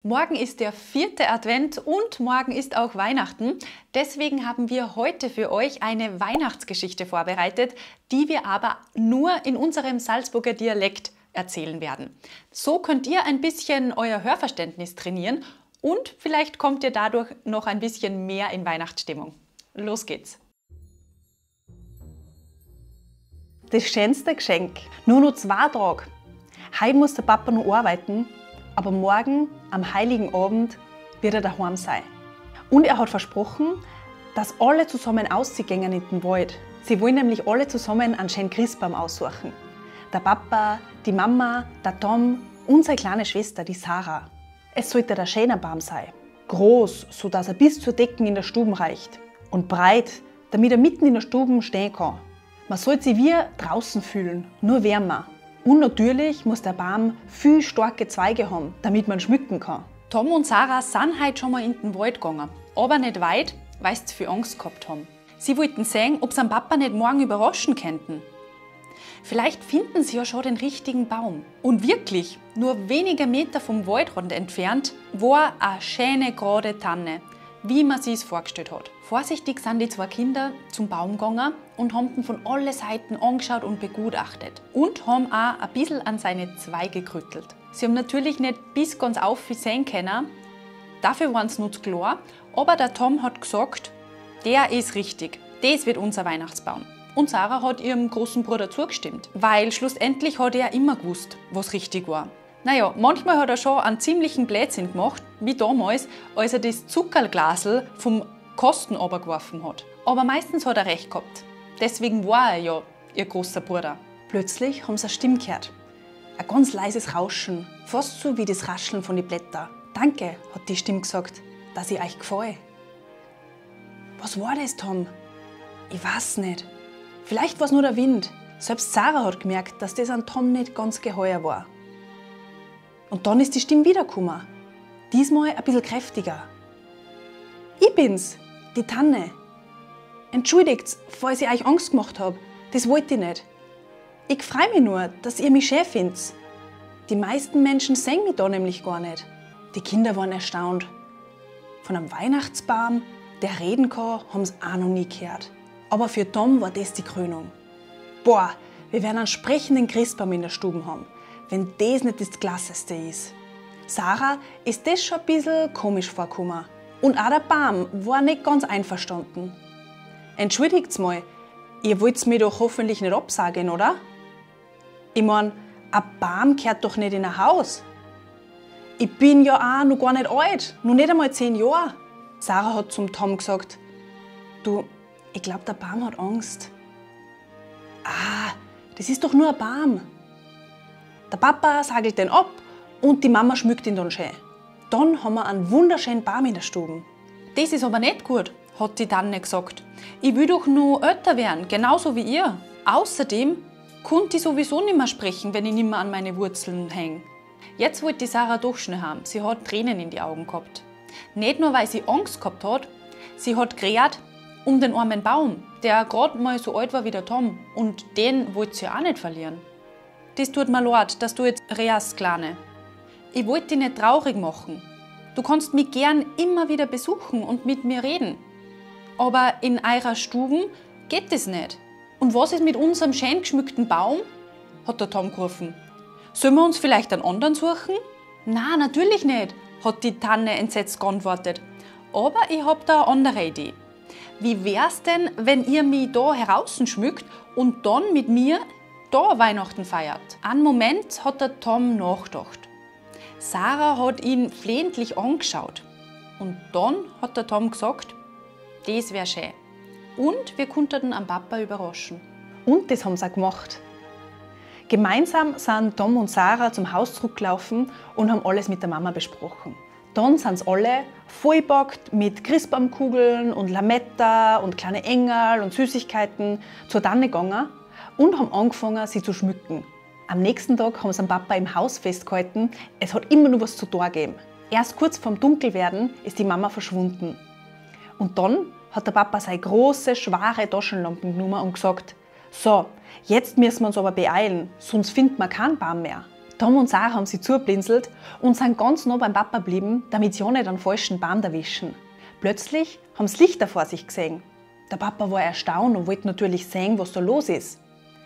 Morgen ist der 4. Advent und morgen ist auch Weihnachten. Deswegen haben wir heute für euch eine Weihnachtsgeschichte vorbereitet, die wir aber nur in unserem Salzburger Dialekt erzählen werden. So könnt ihr ein bisschen euer Hörverständnis trainieren und vielleicht kommt ihr dadurch noch ein bisschen mehr in Weihnachtsstimmung. Los geht's! Das schönste Geschenk. Nur noch 2 Tage. Heute muss der Papa noch arbeiten, aber morgen, am Heiligen Abend, wird er daheim sein. Und er hat versprochen, dass alle zusammen ausgehen in den Wald. Sie wollen nämlich alle zusammen einen schönen Christbaum aussuchen. Der Papa, die Mama, der Tom und seine kleine Schwester, die Sarah. Es sollte der schöne Baum sein. Groß, sodass er bis zur Decken in der Stube reicht. Und breit, damit er mitten in der Stube stehen kann. Man soll sich wie draußen fühlen, nur wärmer. Und natürlich muss der Baum viel starke Zweige haben, damit man schmücken kann. Tom und Sarah sind heute schon mal in den Wald gegangen, aber nicht weit, weil sie viel Angst gehabt haben. Sie wollten sehen, ob sie den Papa nicht morgen überraschen könnten. Vielleicht finden sie ja schon den richtigen Baum. Und wirklich, nur wenige Meter vom Waldrand entfernt, war eine schöne, gerade Tanne, wie man sie es vorgestellt hat. Vorsichtig sind die 2 Kinder zum Baum gegangen und haben ihn von allen Seiten angeschaut und begutachtet. Und haben auch ein bisschen an seine Zweige gerüttelt. Sie haben natürlich nicht bis ganz auf sehen können, dafür waren sie nicht klar, aber der Tom hat gesagt, der ist richtig, das wird unser Weihnachtsbaum. Und Sarah hat ihrem großen Bruder zugestimmt, weil schlussendlich hat er immer gewusst, was richtig war. Naja, manchmal hat er schon einen ziemlichen Blödsinn gemacht, wie damals, als er das Zuckerglasel vom Kasten runtergeworfen hat. Aber meistens hat er recht gehabt. Deswegen war er ja ihr großer Bruder. Plötzlich haben sie eine Stimme gehört. Ein ganz leises Rauschen, fast so wie das Rascheln von den Blättern. Danke, hat die Stimme gesagt, dass ich euch gefällt. Was war das, Tom? Ich weiß nicht. Vielleicht war es nur der Wind. Selbst Sarah hat gemerkt, dass das an Tom nicht ganz geheuer war. Und dann ist die Stimme wiedergekommen. Diesmal ein bisschen kräftiger. Ich bin's, die Tanne. Entschuldigt, falls ich euch Angst gemacht habe. Das wollte ich nicht. Ich freue mich nur, dass ihr mich schön findet. Die meisten Menschen sehen mich da nämlich gar nicht. Die Kinder waren erstaunt. Von einem Weihnachtsbaum, der reden kann, haben sie auch noch nie gehört. Aber für Tom war das die Krönung. Boah, wir werden einen sprechenden Christbaum in der Stube haben, wenn das nicht das Klasseste ist. Sarah ist das schon ein bisschen komisch vorgekommen. Und auch der Baum war nicht ganz einverstanden. Entschuldigt's mal, ihr wollt's mir doch hoffentlich nicht absagen, oder? Ich mein, ein Baum gehört doch nicht in ein Haus. Ich bin ja auch noch gar nicht alt, noch nicht einmal 10 Jahre. Sarah hat zum Tom gesagt, du, ich glaube, der Baum hat Angst. Ah, das ist doch nur ein Baum. Der Papa sagelt den ab und die Mama schmückt ihn dann schön. Dann haben wir einen wunderschönen Baum in der Stube. Das ist aber nicht gut, hat die Tanne gesagt. Ich will doch nur älter werden, genauso wie ihr. Außerdem konnte ich sowieso nicht mehr sprechen, wenn ich nicht mehr an meine Wurzeln hänge. Jetzt wollte die Sarah doch schnell haben. Sie hat Tränen in die Augen gehabt. Nicht nur, weil sie Angst gehabt hat, sie hat geredet um den armen Baum, der gerade mal so alt war wie der Tom. Und den wollte sie auch nicht verlieren. Das tut mir leid, dass du jetzt redest, Kleine. Ich wollte dich nicht traurig machen. Du kannst mich gern immer wieder besuchen und mit mir reden. Aber in eurer Stube geht das nicht. Und was ist mit unserem schön geschmückten Baum? Hat der Tom gerufen. Sollen wir uns vielleicht einen anderen suchen? Na, natürlich nicht, hat die Tanne entsetzt geantwortet. Aber ich hab da eine andere Idee. Wie wär's denn, wenn ihr mich da draußen schmückt und dann mit mir da Weihnachten feiert? Einen Moment hat der Tom nachgedacht. Sarah hat ihn flehentlich angeschaut. Und dann hat der Tom gesagt, das wäre schön. Und wir konnten am Papa überraschen. Und das haben sie auch gemacht. Gemeinsam sind Tom und Sarah zum Haus zurückgelaufen und haben alles mit der Mama besprochen. Dann sind sie alle vollgepackt mit Christbaumkugeln und Lametta und kleine Engel und Süßigkeiten zur Tanne gegangen und haben angefangen, sie zu schmücken. Am nächsten Tag haben sie den Papa im Haus festgehalten. Es hat immer noch was zu tun gegeben. Erst kurz vorm Dunkelwerden ist die Mama verschwunden. Und dann hat der Papa seine große, schwere Taschenlampe genommen und gesagt, so, jetzt müssen wir uns aber beeilen, sonst findet man keinen Baum mehr. Tom und Sarah haben sie zublinzelt und sind ganz nah beim Papa geblieben, damit sie ja nicht einen falschen Baum erwischen. Plötzlich haben sie Lichter vor sich gesehen. Der Papa war erstaunt und wollte natürlich sehen, was da los ist.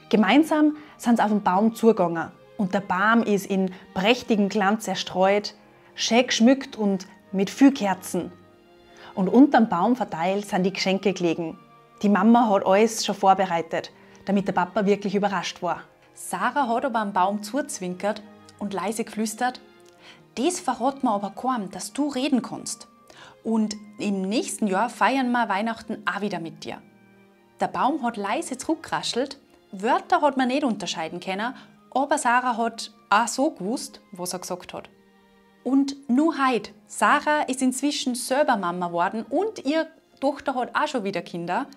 Gemeinsam sind sie auf den Baum zugegangen und der Baum ist in prächtigem Glanz erstreut, schön geschmückt und mit viel Kerzen. Und unterm Baum verteilt sind die Geschenke gelegen. Die Mama hat alles schon vorbereitet, damit der Papa wirklich überrascht war. Sarah hat aber am Baum zuzwinkert und leise geflüstert: Das verrat mir aber kaum, dass du reden kannst. Und im nächsten Jahr feiern wir Weihnachten auch wieder mit dir. Der Baum hat leise zurückgeraschelt, Wörter hat man nicht unterscheiden können, aber Sarah hat auch so gewusst, was er gesagt hat. Und nur heute, Sarah ist inzwischen selber Mama geworden und ihre Tochter hat auch schon wieder Kinder,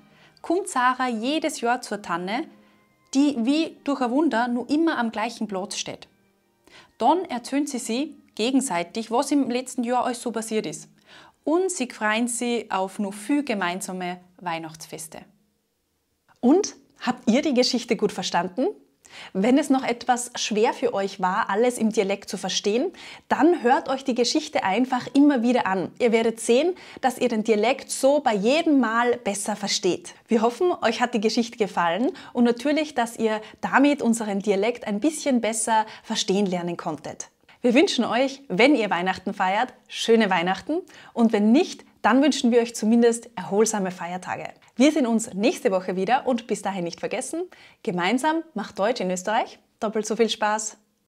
kommt Sarah jedes Jahr zur Tanne, die wie durch ein Wunder nur immer am gleichen Platz steht. Dann erzählen sie gegenseitig, was im letzten Jahr alles so passiert ist. Und sie freuen sich auf noch viel gemeinsame Weihnachtsfeste. Und habt ihr die Geschichte gut verstanden? Wenn es noch etwas schwer für euch war, alles im Dialekt zu verstehen, dann hört euch die Geschichte einfach immer wieder an. Ihr werdet sehen, dass ihr den Dialekt so bei jedem Mal besser versteht. Wir hoffen, euch hat die Geschichte gefallen und natürlich, dass ihr damit unseren Dialekt ein bisschen besser verstehen lernen konntet. Wir wünschen euch, wenn ihr Weihnachten feiert, schöne Weihnachten und wenn nicht, dann wünschen wir euch zumindest erholsame Feiertage. Wir sehen uns nächste Woche wieder und bis dahin nicht vergessen, gemeinsam macht Deutsch in Österreich doppelt so viel Spaß.